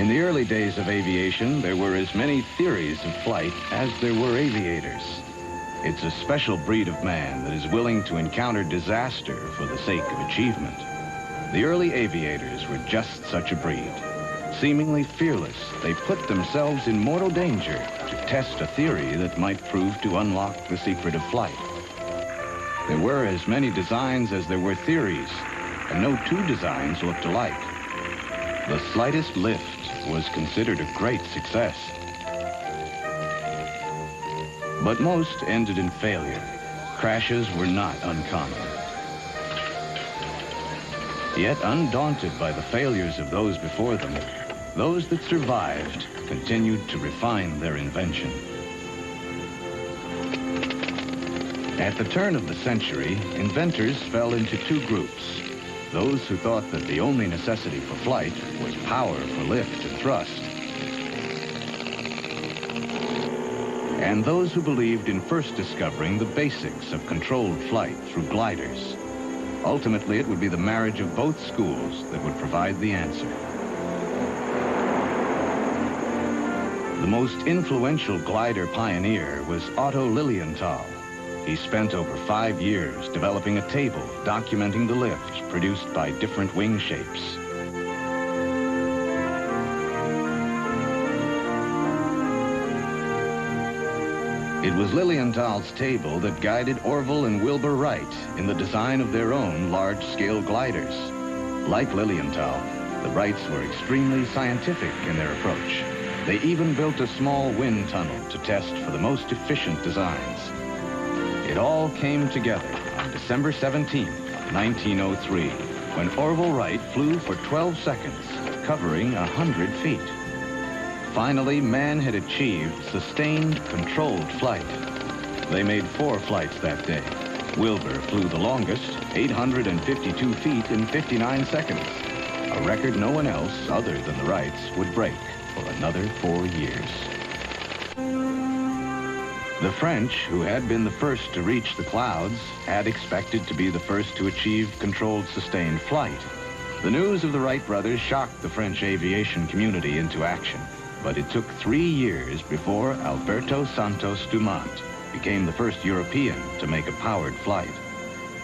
In the early days of aviation, there were as many theories of flight as there were aviators. It's a special breed of man that is willing to encounter disaster for the sake of achievement. The early aviators were just such a breed. Seemingly fearless, they put themselves in mortal danger to test a theory that might prove to unlock the secret of flight. There were as many designs as there were theories, and no two designs looked alike. The slightest lift was considered a great success. But most ended in failure. Crashes were not uncommon. Yet, undaunted by the failures of those before them, those that survived continued to refine their invention. At the turn of the century, inventors fell into two groups. Those who thought that the only necessity for flight was power for lift and thrust, and those who believed in first discovering the basics of controlled flight through gliders. Ultimately, it would be the marriage of both schools that would provide the answer. The most influential glider pioneer was Otto Lilienthal. He spent over 5 years developing a table documenting the lifts produced by different wing shapes. It was Lilienthal's table that guided Orville and Wilbur Wright in the design of their own large-scale gliders. Like Lilienthal, the Wrights were extremely scientific in their approach. They even built a small wind tunnel to test for the most efficient designs. It all came together on December 17, 1903, when Orville Wright flew for 12 seconds, covering 100 feet. Finally, man had achieved sustained, controlled flight. They made 4 flights that day. Wilbur flew the longest, 852 feet in 59 seconds, a record no one else other than the Wrights would break for another 4 years. The French, who had been the first to reach the clouds, had expected to be the first to achieve controlled, sustained flight. The news of the Wright brothers shocked the French aviation community into action, but it took 3 years before Alberto Santos Dumont became the first European to make a powered flight.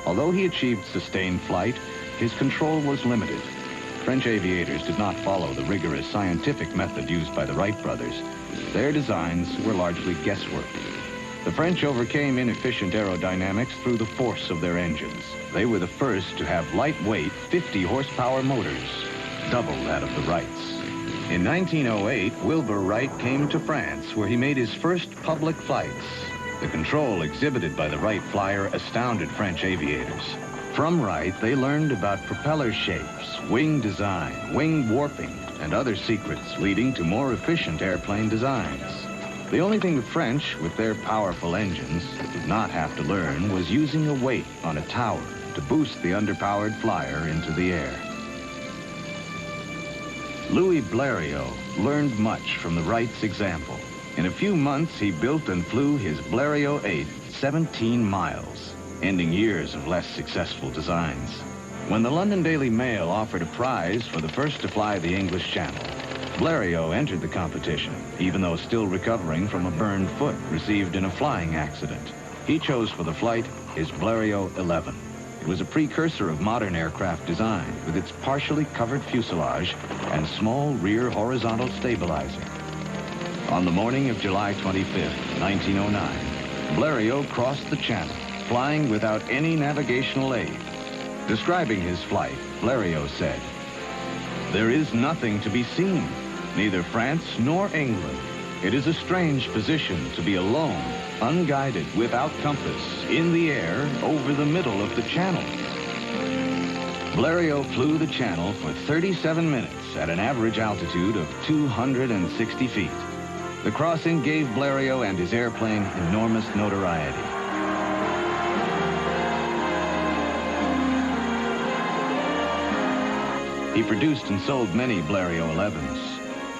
Although he achieved sustained flight, his control was limited. French aviators did not follow the rigorous scientific method used by the Wright brothers. Their designs were largely guesswork. The French overcame inefficient aerodynamics through the force of their engines. They were the first to have lightweight 50-horsepower motors, double that of the Wrights. In 1908, Wilbur Wright came to France, where he made his first public flights. The control exhibited by the Wright flyer astounded French aviators. From Wright, they learned about propeller shapes, wing design, wing warping, and other secrets leading to more efficient airplane designs. The only thing the French, with their powerful engines, did not have to learn was using a weight on a tower to boost the underpowered flyer into the air. Louis Blériot learned much from the Wrights' example. In a few months, he built and flew his Blériot 8 17 miles, ending years of less successful designs. When the London Daily Mail offered a prize for the first to fly the English Channel, Blériot entered the competition, even though still recovering from a burned foot received in a flying accident. He chose for the flight his Blériot 11. It was a precursor of modern aircraft design, with its partially covered fuselage and small rear horizontal stabilizer. On the morning of July 25th, 1909, Blériot crossed the Channel, flying without any navigational aid. Describing his flight, Blériot said, "There is nothing to be seen, neither France nor England. It is a strange position to be alone, unguided, without compass, in the air, over the middle of the Channel." Blériot flew the Channel for 37 minutes at an average altitude of 260 feet. The crossing gave Blériot and his airplane enormous notoriety. He produced and sold many Blériot 11s,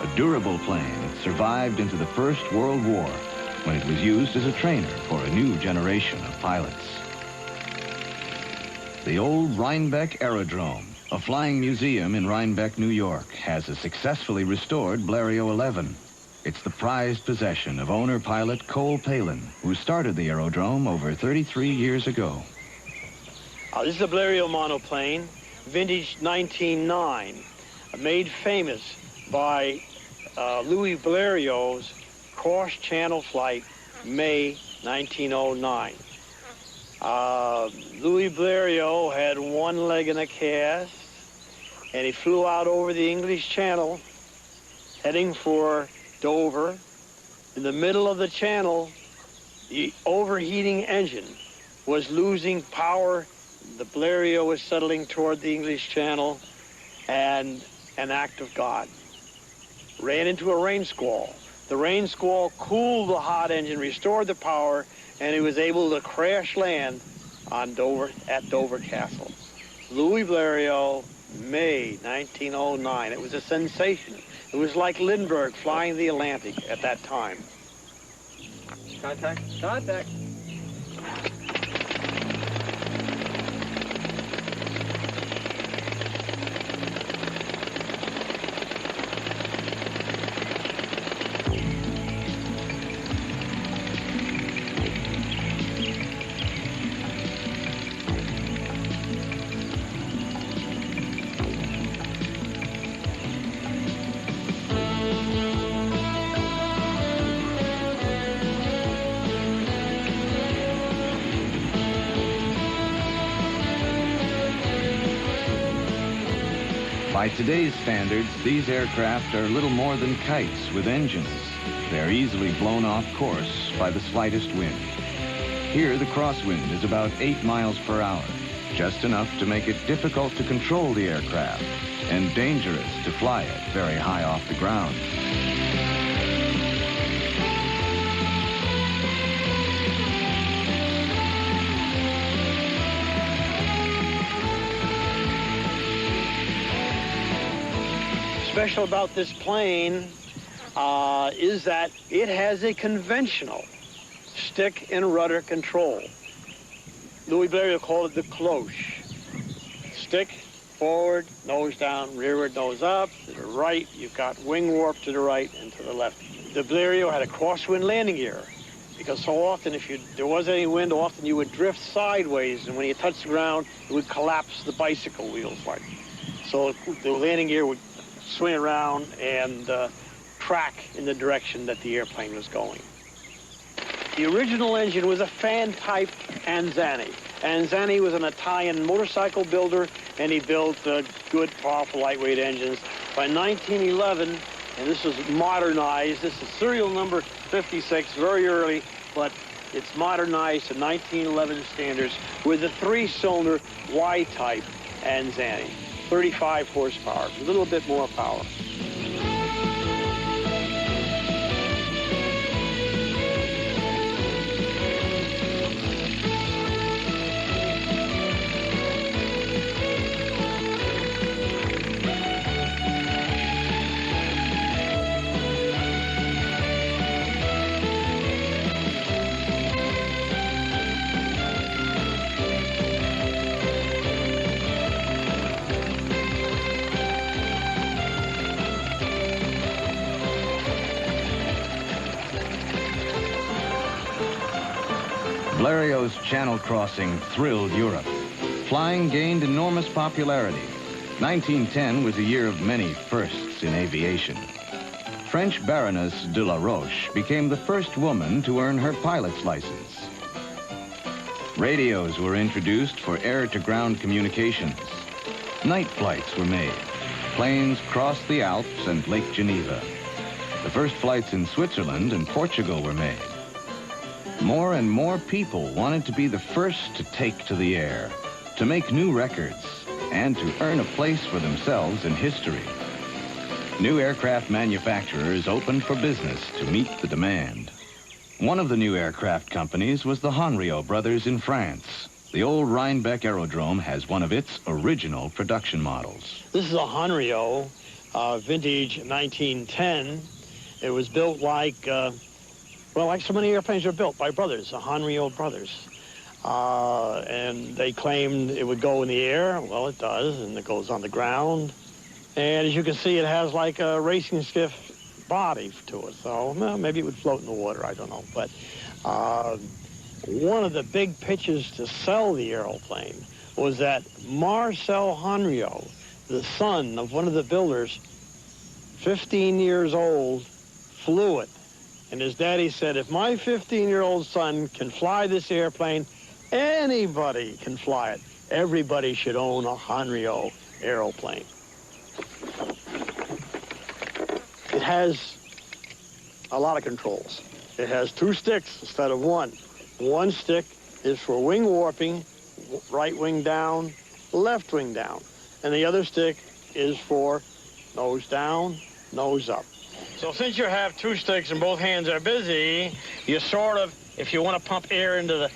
a durable plane that survived into the First World War, when it was used as a trainer for a new generation of pilots. The old Rhinebeck Aerodrome A flying museum in Rhinebeck, New York, has a successfully restored Blériot 11. It's the prized possession of owner-pilot Cole Palin, who started the aerodrome over 33 years ago. This is a Blériot monoplane, vintage 1909, made famous by Louis Blériot's cross-channel flight, May 1909. Louis Blériot had one leg in a cast, and he flew out over the English Channel, heading for Dover. In the middle of the channel, the overheating engine was losing power. The Blériot was settling toward the English Channel, and an act of God. Ran into a rain squall. The rain squall cooled the hot engine, restored the power, and he was able to crash land on Dover, at Dover Castle. Louis Blériot, May 1909. It was a sensation. It was like Lindbergh flying the Atlantic at that time. Contact. Contact. By today's standards, these aircraft are little more than kites with engines. They're easily blown off course by the slightest wind. Here, the crosswind is about 8 miles per hour, just enough to make it difficult to control the aircraft and dangerous to fly it very high off the ground. Special about this plane is that it has a conventional stick and rudder control. Louis Blériot called it the cloche. Stick, forward, nose down, rearward, nose up. To the right, you've got wing warp to the right and to the left. The Blériot had a crosswind landing gear, because so often if there was any wind, often you would drift sideways, and when you touched the ground, it would collapse the bicycle wheels like. So the landing gear would swing around and track in the direction that the airplane was going. The original engine was a fan-type Anzani. Anzani was an Italian motorcycle builder, and he built good, powerful, lightweight engines. By 1911, and this was modernized, this is serial number 56, very early, but it's modernized to 1911 standards with a 3-cylinder Y-type Anzani. 35 horsepower, a little bit more power. Blériot's channel crossing thrilled Europe. Flying gained enormous popularity. 1910 was a year of many firsts in aviation. French Baroness de la Roche became the first woman to earn her pilot's license. Radios were introduced for air-to-ground communications. Night flights were made. Planes crossed the Alps and Lake Geneva. The first flights in Switzerland and Portugal were made. More and more people wanted to be the first to take to the air, to make new records, and to earn a place for themselves in history. New aircraft manufacturers opened for business to meet the demand. One of the new aircraft companies was the Hanriot brothers in France. The old Rhinebeck Aerodrome has one of its original production models. This is a Hanriot, vintage 1910. It was built like, like so many airplanes are built by brothers, the Hanriot brothers. and they claimed it would go in the air. Well, it does, and it goes on the ground. And as you can see, it has like a racing stiff body to it. So well, maybe it would float in the water, I don't know. But one of the big pitches to sell the airplane was that Marcel Hanriot, the son of one of the builders, 15 years old, flew it. And his daddy said, if my 15-year-old son can fly this airplane, anybody can fly it. Everybody should own a Hanriot airplane. It has a lot of controls. It has 2 sticks instead of 1. One stick is for wing warping, right wing down, left wing down. And the other stick is for nose down, nose up. So since you have 2 sticks and both hands are busy, you sort of, if you want to pump air into the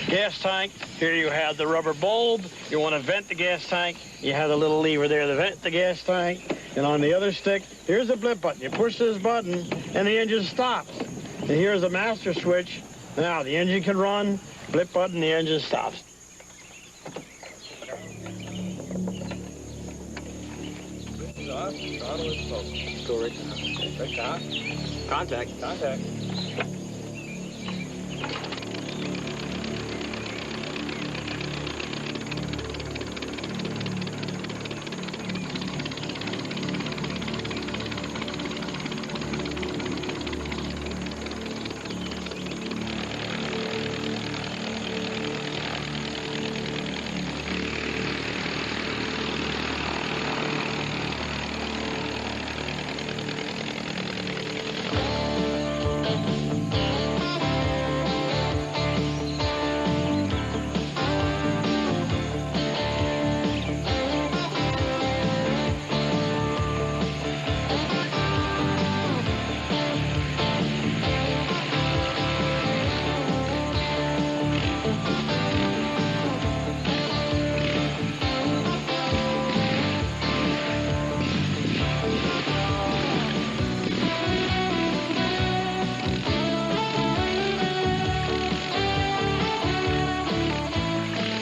gas tank, here you have the rubber bulb. You want to vent the gas tank, you have the little lever there to vent the gas tank. And on the other stick, here's the blip button. You push this button and the engine stops. And here's the master switch. Now the engine can run, blip button, the engine stops. Contact.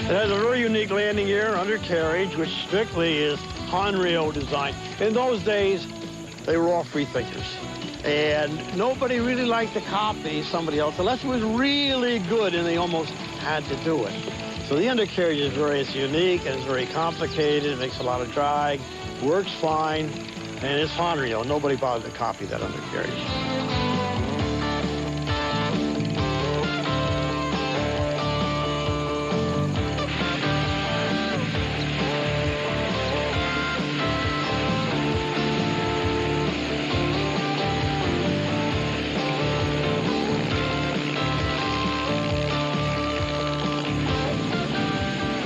It has a very unique landing gear, undercarriage, which strictly is Hanriot design. In those days, they were all free thinkers. And nobody really liked to copy somebody else unless it was really good and they almost had to do it. So the undercarriage is very unique and it's very complicated. It makes a lot of drag, works fine, and it's Hanriot. Nobody bothered to copy that undercarriage.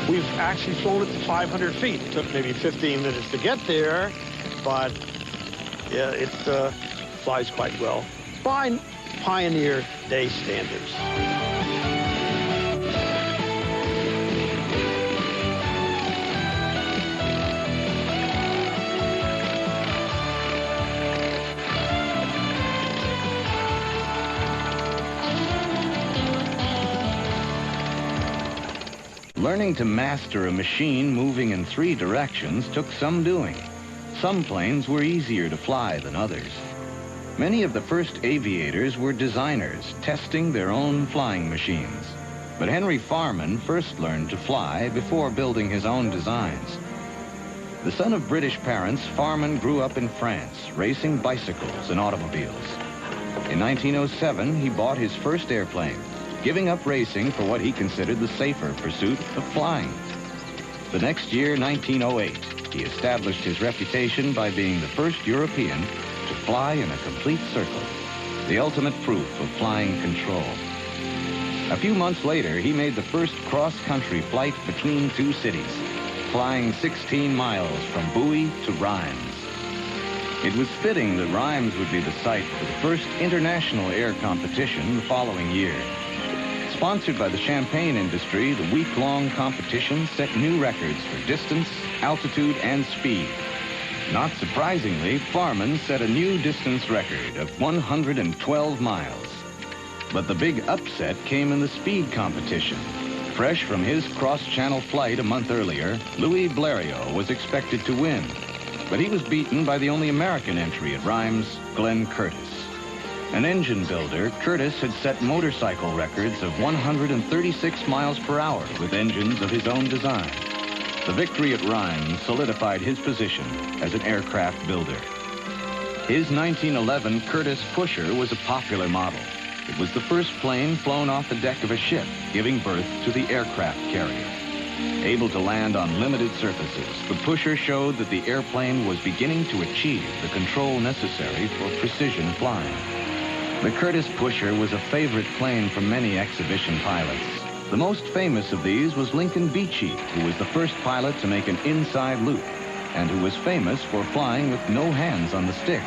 We've actually flown it to 500 feet. It took maybe 15 minutes to get there, but yeah, it flies quite well by Pioneer Day standards. Learning to master a machine moving in 3 directions took some doing. Some planes were easier to fly than others. Many of the first aviators were designers, testing their own flying machines. But Henry Farman first learned to fly before building his own designs. The son of British parents, Farman grew up in France, racing bicycles and automobiles. In 1907, he bought his first airplane, giving up racing for what he considered the safer pursuit of flying. The next year, 1908, he established his reputation by being the first European to fly in a complete circle, the ultimate proof of flying control. A few months later, he made the first cross-country flight between 2 cities, flying 16 miles from Bowie to Rheims. It was fitting that Rheims would be the site for the first international air competition the following year. Sponsored by the champagne industry, the week-long competition set new records for distance, altitude, and speed. Not surprisingly, Farman set a new distance record of 112 miles. But the big upset came in the speed competition. Fresh from his cross-channel flight a month earlier, Louis Blériot was expected to win. But he was beaten by the only American entry at Reims, Glenn Curtiss. An engine builder, Curtiss had set motorcycle records of 136 miles per hour with engines of his own design. The victory at Reims solidified his position as an aircraft builder. His 1911 Curtiss Pusher was a popular model. It was the first plane flown off the deck of a ship, giving birth to the aircraft carrier. Able to land on limited surfaces, the Pusher showed that the airplane was beginning to achieve the control necessary for precision flying. The Curtiss Pusher was a favorite plane for many exhibition pilots. The most famous of these was Lincoln Beechey, who was the first pilot to make an inside loop, and who was famous for flying with no hands on the stick.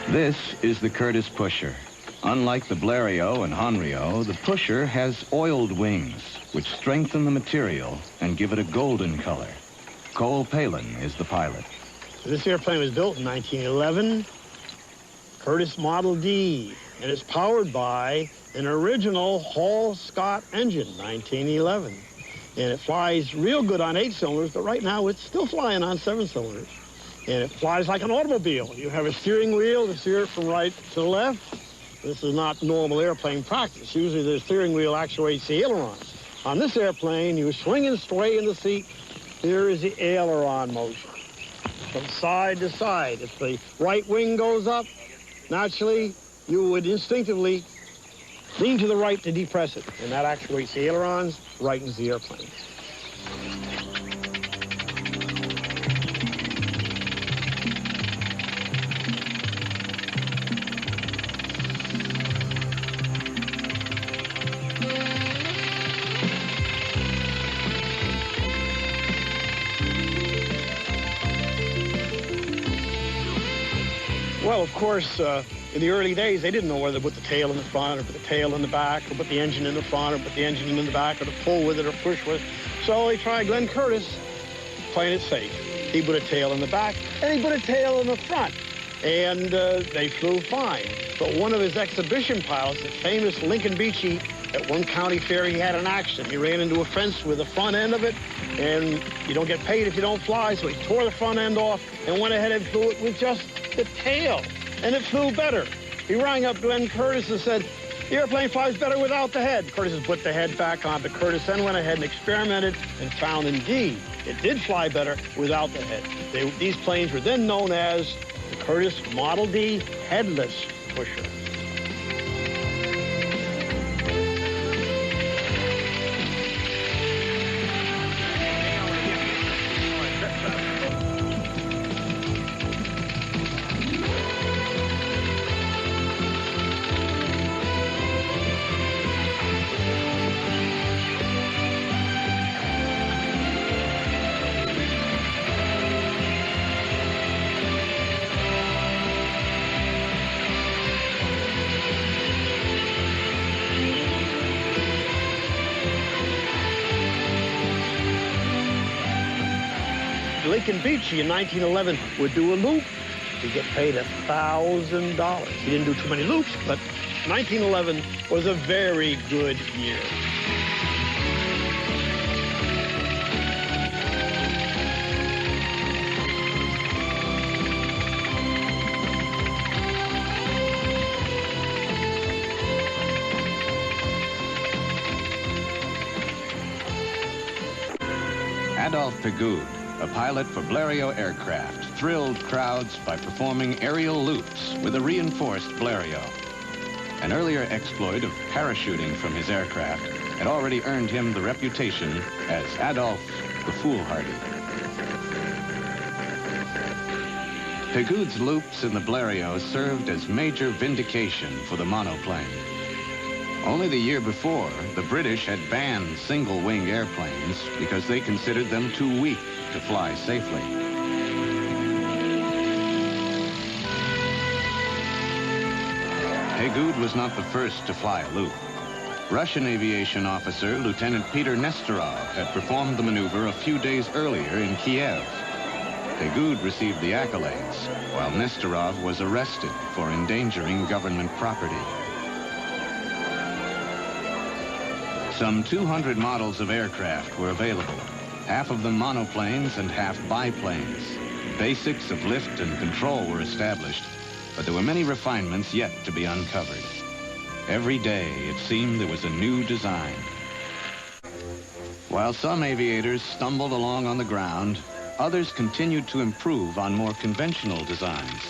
This is the Curtiss Pusher. Unlike the Blériot and Hanriot, the Pusher has oiled wings, which strengthen the material and give it a golden color. Cole Palin is the pilot. This airplane was built in 1911, Curtiss Model D, and it's powered by an original Hall-Scott engine, 1911. And it flies real good on 8 cylinders, but right now it's still flying on 7 cylinders. And it flies like an automobile. You have a steering wheel to steer it from right to left. This is not normal airplane practice. Usually the steering wheel actuates the ailerons. On this airplane, you swing and sway in the seat. Here is the aileron motion. From side to side. If the right wing goes up, naturally, you would instinctively lean to the right to depress it. And that actuates the ailerons, rightens the airplane. Well, of course, in the early days, they didn't know whether to put the tail in the front or put the tail in the back or put the engine in the front or put the engine in the back or to pull with it or push with it. So they tried Glenn Curtiss, playing it safe. He put a tail in the back and he put a tail in the front. And they flew fine. But one of his exhibition pilots, the famous Lincoln Beechey, at one county fair, he had an accident. He ran into a fence with the front end of it, and you don't get paid if you don't fly, so he tore the front end off and went ahead and flew it with just the tail, and it flew better. He rang up Glenn Curtiss and said, the airplane flies better without the head. Curtiss put the head back on, but Curtiss then went ahead and experimented and found, indeed, it did fly better without the head. These planes were then known as the Curtiss Model D Headless Pusher. Lincoln Beechey in 1911 would do a loop. He'd get paid $1,000. He didn't do too many loops, but 1911 was a very good year. Adolphe Pégoud, a pilot for Blériot aircraft, thrilled crowds by performing aerial loops with a reinforced Blériot. An earlier exploit of parachuting from his aircraft had already earned him the reputation as Adolphe the Foolhardy. Pégoud's loops in the Blériot served as major vindication for the monoplane. Only the year before, the British had banned single-wing airplanes because they considered them too weak to fly safely. Pégoud was not the first to fly a loop. Russian aviation officer Lieutenant Peter Nesterov had performed the maneuver a few days earlier in Kiev. Pegud received the accolades, while Nesterov was arrested for endangering government property. Some 200 models of aircraft were available, half of them monoplanes and half biplanes. Basics of lift and control were established, but there were many refinements yet to be uncovered. Every day, it seemed there was a new design. While some aviators stumbled along on the ground, others continued to improve on more conventional designs.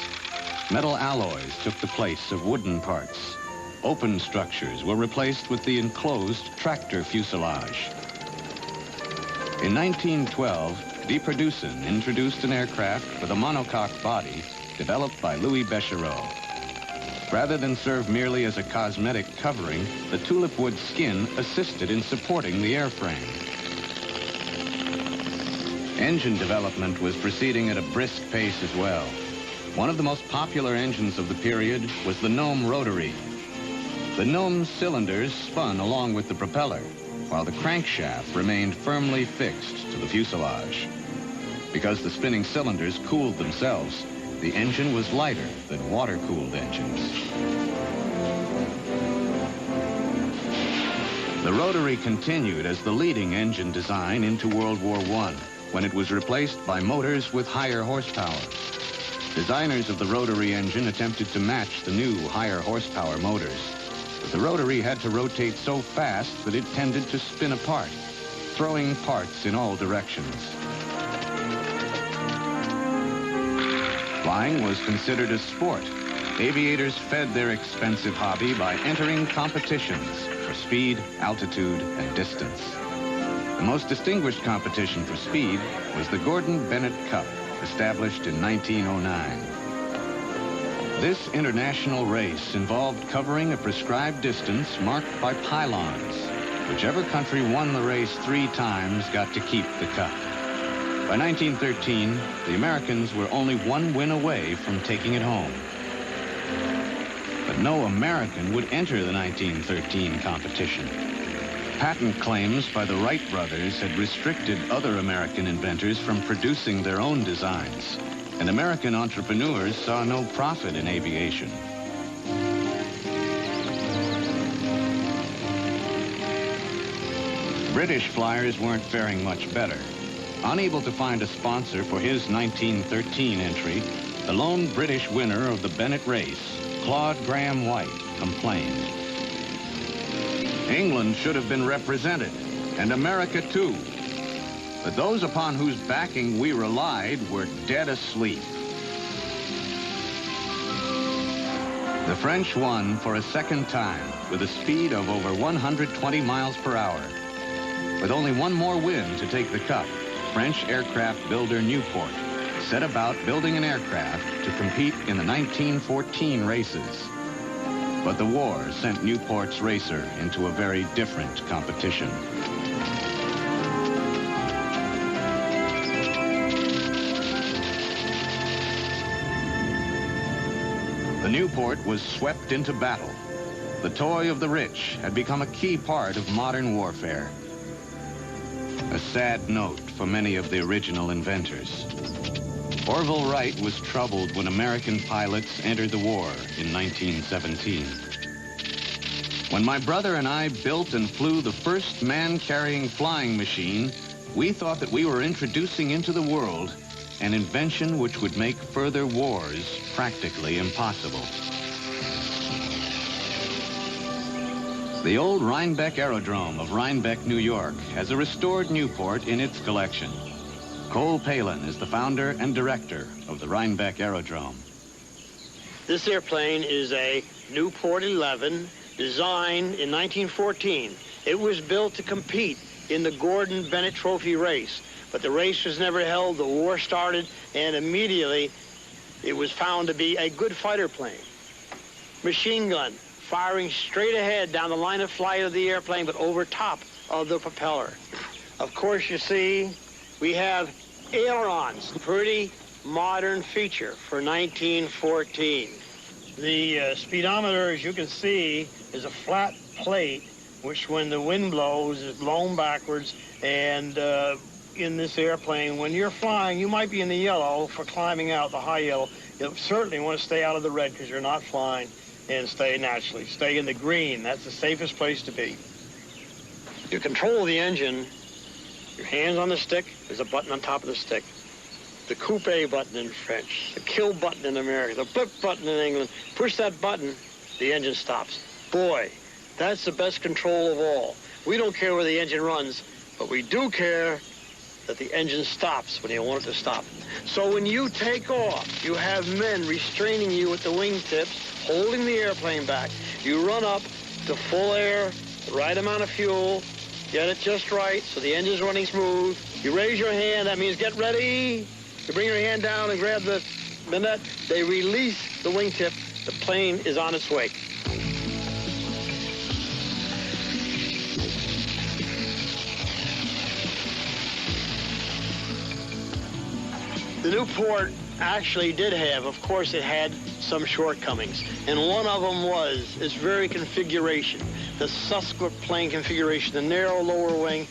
Metal alloys took the place of wooden parts. Open structures were replaced with the enclosed tractor fuselage. In 1912, Die Producen introduced an aircraft with a monocoque body developed by Louis Bechereau. Rather than serve merely as a cosmetic covering, the tulip wood skin assisted in supporting the airframe. Engine development was proceeding at a brisk pace as well. One of the most popular engines of the period was the Gnome rotary. The Gnome's cylinders spun along with the propeller, while the crankshaft remained firmly fixed to the fuselage. Because the spinning cylinders cooled themselves, the engine was lighter than water-cooled engines. The rotary continued as the leading engine design into World War I, when it was replaced by motors with higher horsepower. Designers of the rotary engine attempted to match the new higher horsepower motors, but the rotary had to rotate so fast that it tended to spin apart, throwing parts in all directions. Flying was considered a sport. Aviators fed their expensive hobby by entering competitions for speed, altitude, and distance. The most distinguished competition for speed was the Gordon Bennett Cup, established in 1909. This international race involved covering a prescribed distance marked by pylons. Whichever country won the race 3 times got to keep the cup. By 1913, the Americans were only 1 win away from taking it home. But no American would enter the 1913 competition. Patent claims by the Wright brothers had restricted other American inventors from producing their own designs, and American entrepreneurs saw no profit in aviation. British flyers weren't faring much better. Unable to find a sponsor for his 1913 entry, the lone British winner of the Bennett race, Claude Graham White, complained. England should have been represented, and America too. But those upon whose backing we relied were dead asleep. The French won for a second time with a speed of over 120 miles per hour. With only one more win to take the cup, French aircraft builder Nieuport set about building an aircraft to compete in the 1914 races. But the war sent Nieuport's racer into a very different competition. The Nieuport was swept into battle. The toy of the rich had become a key part of modern warfare. A sad note for many of the original inventors. Orville Wright was troubled when American pilots entered the war in 1917. When my brother and I built and flew the first man-carrying flying machine, we thought that we were introducing into the world an invention which would make further wars practically impossible. The old Rhinebeck Aerodrome of Rhinebeck, New York, has a restored Nieuport in its collection. Cole Palin is the founder and director of the Rhinebeck Aerodrome. This airplane is a Nieuport 11 designed in 1914. It was built to compete in the Gordon Bennett Trophy race, but the race was never held, the war started, and immediately it was found to be a good fighter plane. Machine gun firing straight ahead down the line of flight of the airplane, but over top of the propeller. Of course, you see, we have ailerons, pretty modern feature for 1914. The speedometer, as you can see, is a flat plate, which when the wind blows is blown backwards, and in this airplane, when you're flying, you might be in the yellow for climbing out, the high yellow. You certainly want to stay out of the red because you're not flying, and stay naturally. Stay in the green. That's the safest place to be. You control the engine. Your hands on the stick. There's a button on top of the stick. The coupe button in French. The kill button in America. The blip button in England. Push that button, the engine stops. Boy, that's the best control of all. We don't care where the engine runs, but we do care that the engine stops when you want it to stop. So when you take off, you have men restraining you at the wingtips, holding the airplane back. You run up to full air, the right amount of fuel, get it just right so the engine's running smooth. You raise your hand, that means get ready. You bring your hand down and grab the minute. They release the wingtip. The plane is on its way. The Newport actually did have, of course, it had some shortcomings. And one of them was its very configuration, the Susquehanna plane configuration, the narrow lower wing,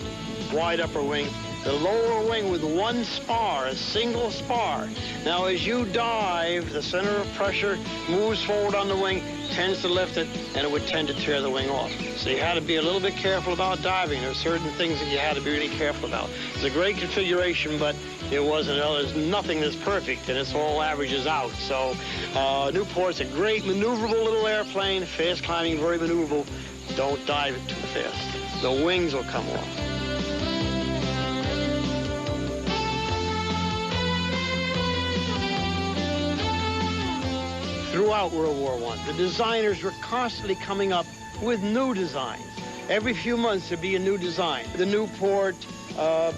wide upper wing. The lower wing with one spar, a single spar. Now, as you dive, the center of pressure moves forward on the wing, tends to lift it, and it would tend to tear the wing off. So you had to be a little bit careful about diving. There are certain things that you had to be really careful about. It's a great configuration, but it wasn't. There's nothing that's perfect, and it's all averages out. So Newport's a great maneuverable little airplane, fast climbing, very maneuverable. Don't dive it too fast. The wings will come off. Throughout World War I, the designers were constantly coming up with new designs. Every few months there'd be a new design. The Newport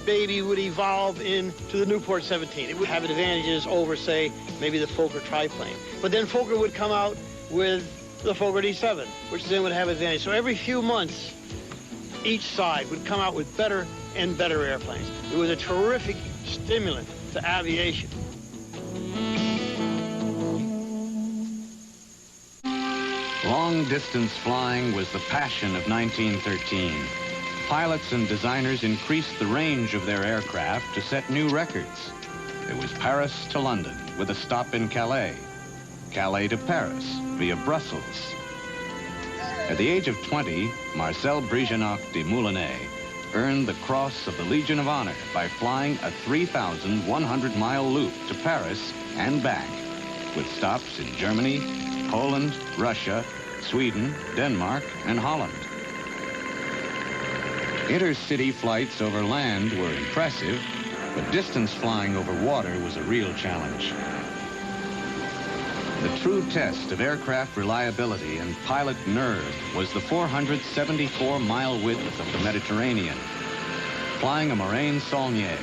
baby would evolve into the Newport 17. It would have advantages over, say, maybe the Fokker triplane. But then Fokker would come out with the Fokker D7, which then would have advantage. So every few months, each side would come out with better and better airplanes. It was a terrific stimulant to aviation. Long-distance flying was the passion of 1913. Pilots and designers increased the range of their aircraft to set new records. It was Paris to London with a stop in Calais, Calais to Paris via Brussels. At the age of 20, Marcel Brignac de Moulinet earned the Cross of the Legion of Honor by flying a 3,100-mile loop to Paris and back, with stops in Germany, Poland, Russia, Sweden, Denmark, and Holland. Intercity flights over land were impressive, but distance flying over water was a real challenge. The true test of aircraft reliability and pilot nerve was the 474-mile width of the Mediterranean. Flying a Morane Saulnier,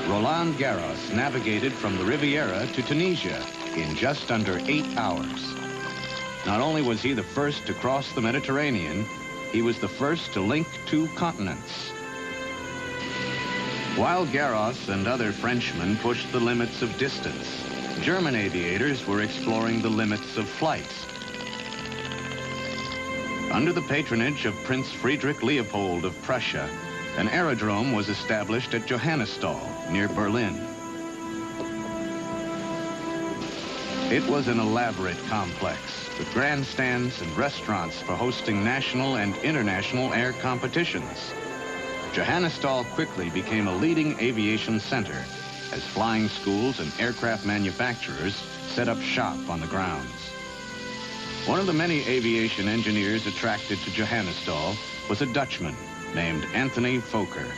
Roland Garros navigated from the Riviera to Tunisia in just under 8 hours. Not only was he the first to cross the Mediterranean, he was the first to link 2 continents. While Garros and other Frenchmen pushed the limits of distance, German aviators were exploring the limits of flight. Under the patronage of Prince Friedrich Leopold of Prussia, an aerodrome was established at Johannisthal, near Berlin. It was an elaborate complex, with grandstands and restaurants for hosting national and international air competitions. Johannisthal quickly became a leading aviation center as flying schools and aircraft manufacturers set up shop on the grounds. One of the many aviation engineers attracted to Johannisthal was a Dutchman named Anthony Fokker.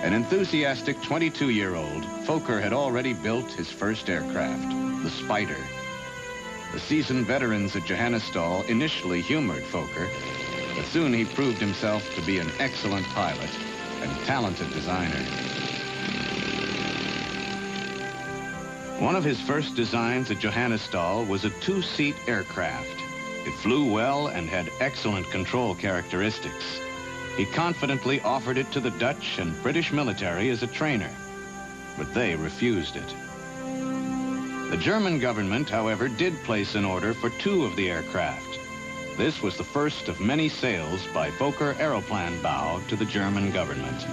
An enthusiastic 22-year-old, Fokker had already built his first aircraft, the Spider. The seasoned veterans at Johannisthal initially humored Fokker, but soon he proved himself to be an excellent pilot and talented designer. One of his first designs at Johannisthal was a 2-seat aircraft. It flew well and had excellent control characteristics. He confidently offered it to the Dutch and British military as a trainer, but they refused it. The German government, however, did place an order for 2 of the aircraft. This was the first of many sales by Fokker Aeroplanbau to the German government.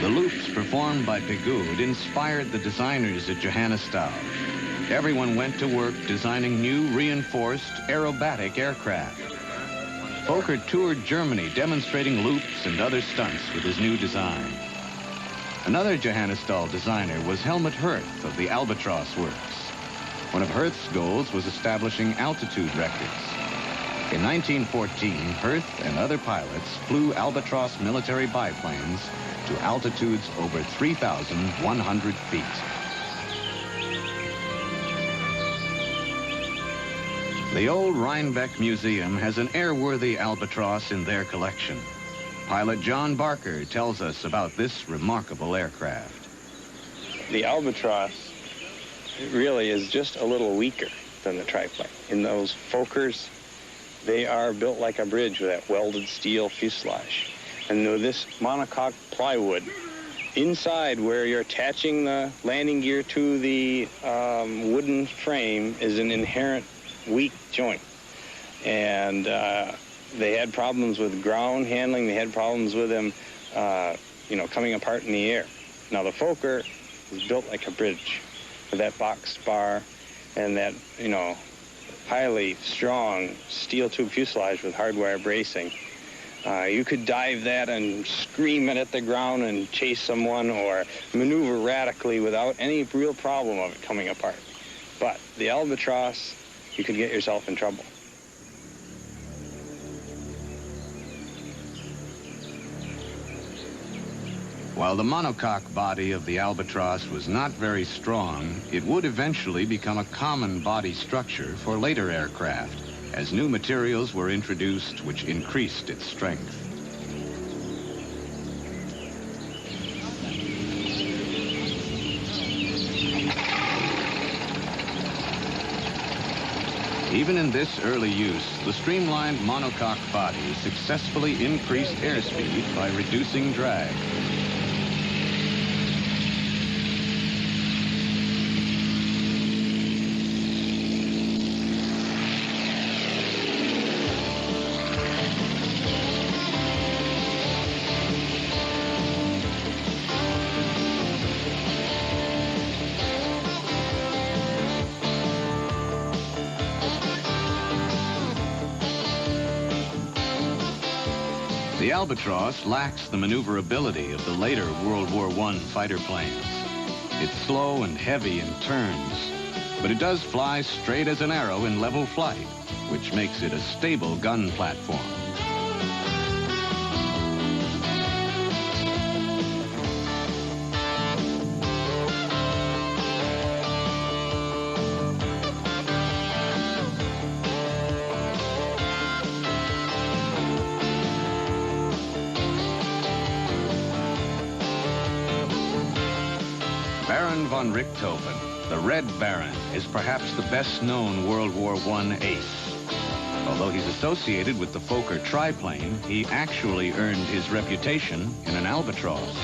The loops performed by Pigou inspired the designers at Johannesstad. Everyone went to work designing new reinforced aerobatic aircraft. Fokker toured Germany demonstrating loops and other stunts with his new design. Another Johannesstad designer was Helmut Hirth of the Albatross Works. One of Hirth's goals was establishing altitude records. In 1914, Hirth and other pilots flew Albatross military biplanes to altitudes over 3,100 feet. The old Rhinebeck Museum has an airworthy Albatross in their collection. Pilot John Barker tells us about this remarkable aircraft. The Albatross really is just a little weaker than the triplane. In those Fokkers, they are built like a bridge with that welded steel fuselage. And with this monocoque plywood, inside where you're attaching the landing gear to the wooden frame is an inherent weak joint. And they had problems with ground handling. They had problems with them, coming apart in the air. Now the Fokker is built like a bridge with that box spar and that, highly strong steel tube fuselage with hardwire bracing. You could dive that and scream it at the ground and chase someone or maneuver radically without any real problem of it coming apart. But the Albatross, you could get yourself in trouble. While the monocoque body of the Albatross was not very strong, it would eventually become a common body structure for later aircraft, as new materials were introduced which increased its strength. Even in this early use, the streamlined monocoque body successfully increased airspeed by reducing drag. The Albatross lacks the maneuverability of the later World War I fighter planes. It's slow and heavy in turns, but it does fly straight as an arrow in level flight, which makes it a stable gun platform. Baron von Richthofen, the Red Baron, is perhaps the best-known World War I ace. Although he's associated with the Fokker triplane, he actually earned his reputation in an Albatross.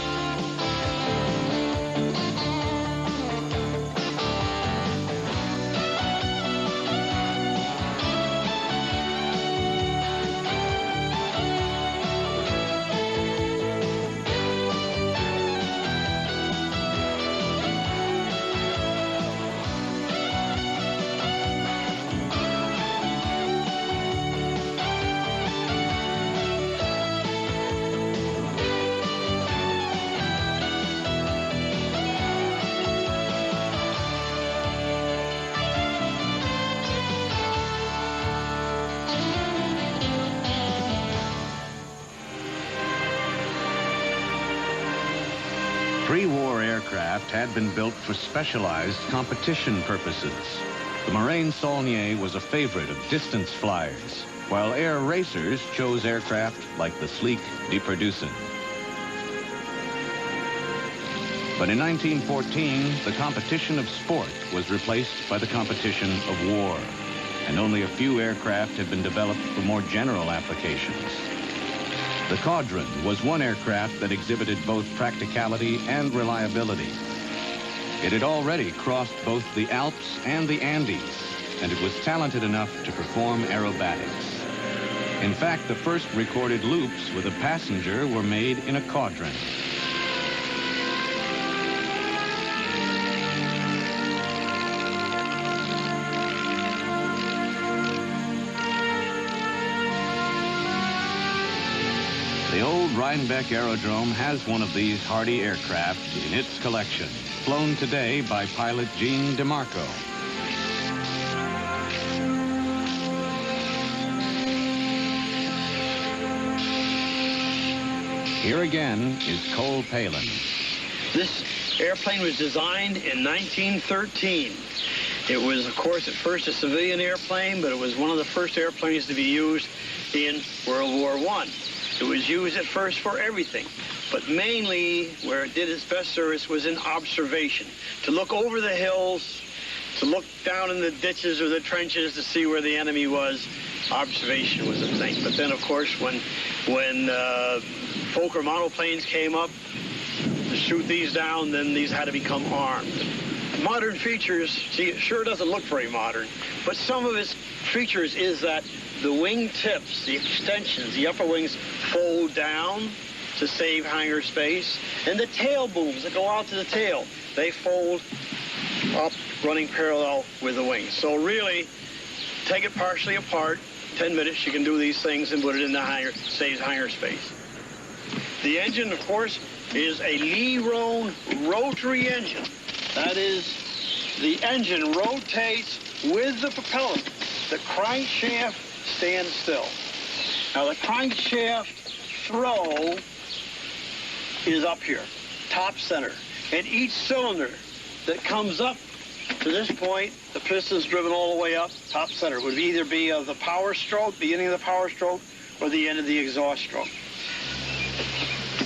Pre-war aircraft had been built for specialized competition purposes. The Morane-Saulnier was a favorite of distance flyers, while air racers chose aircraft like the sleek De Perduysen. But in 1914, the competition of sport was replaced by the competition of war, and only a few aircraft had been developed for more general applications. The Caudron was one aircraft that exhibited both practicality and reliability. It had already crossed both the Alps and the Andes, and it was talented enough to perform aerobatics. In fact, the first recorded loops with a passenger were made in a Caudron. Rhinebeck Aerodrome has one of these hardy aircraft in its collection, flown today by pilot Gene DeMarco. Here again is Cole Palin. This airplane was designed in 1913. It was, of course, at first a civilian airplane, but it was one of the first airplanes to be used in World War I. It was used at first for everything, but mainly where it did its best service was in observation, to look over the hills, to look down in the ditches or the trenches to see where the enemy was. Observation was the thing. But then, of course, when Fokker monoplanes came up to shoot these down, then these had to become armed. Modern features, see, it sure doesn't look very modern, but some of its features is that the wing tips, the extensions, the upper wings fold down to save hangar space, and the tail booms that go out to the tail, they fold up running parallel with the wings. So really, take it partially apart, 10 minutes, you can do these things and put it in the hangar, saves hangar space. The engine, of course, is a Lee-Roan rotary engine. That is, the engine rotates with the propeller. The crankshaft stands still. Now, the crankshaft throw is up here, top center. And each cylinder that comes up to this point, the piston's driven all the way up, top center. It would either be of the power stroke, beginning of the power stroke, or the end of the exhaust stroke.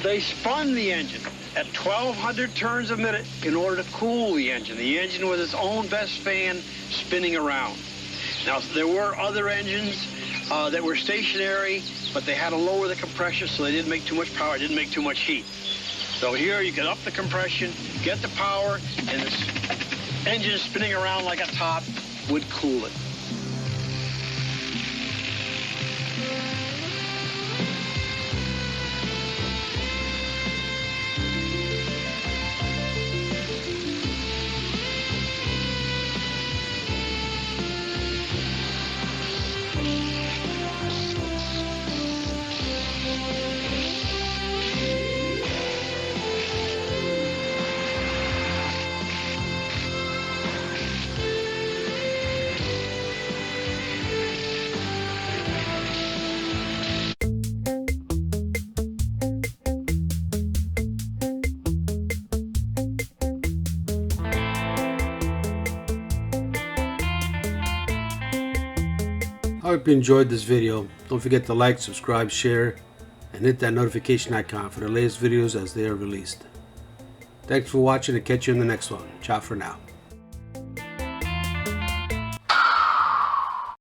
They spun the engine at 1,200 turns a minute in order to cool the engine. The engine with its own best fan spinning around. Now, there were other engines that were stationary, but they had to lower the compression so they didn't make too much power, didn't make too much heat. So here you can up the compression, get the power, and this engine spinning around like a top would cool it. I hope you enjoyed this video. Don't forget to like, subscribe, share, and hit that notification icon for the latest videos as they are released. Thanks for watching and catch you in the next one. Ciao for now.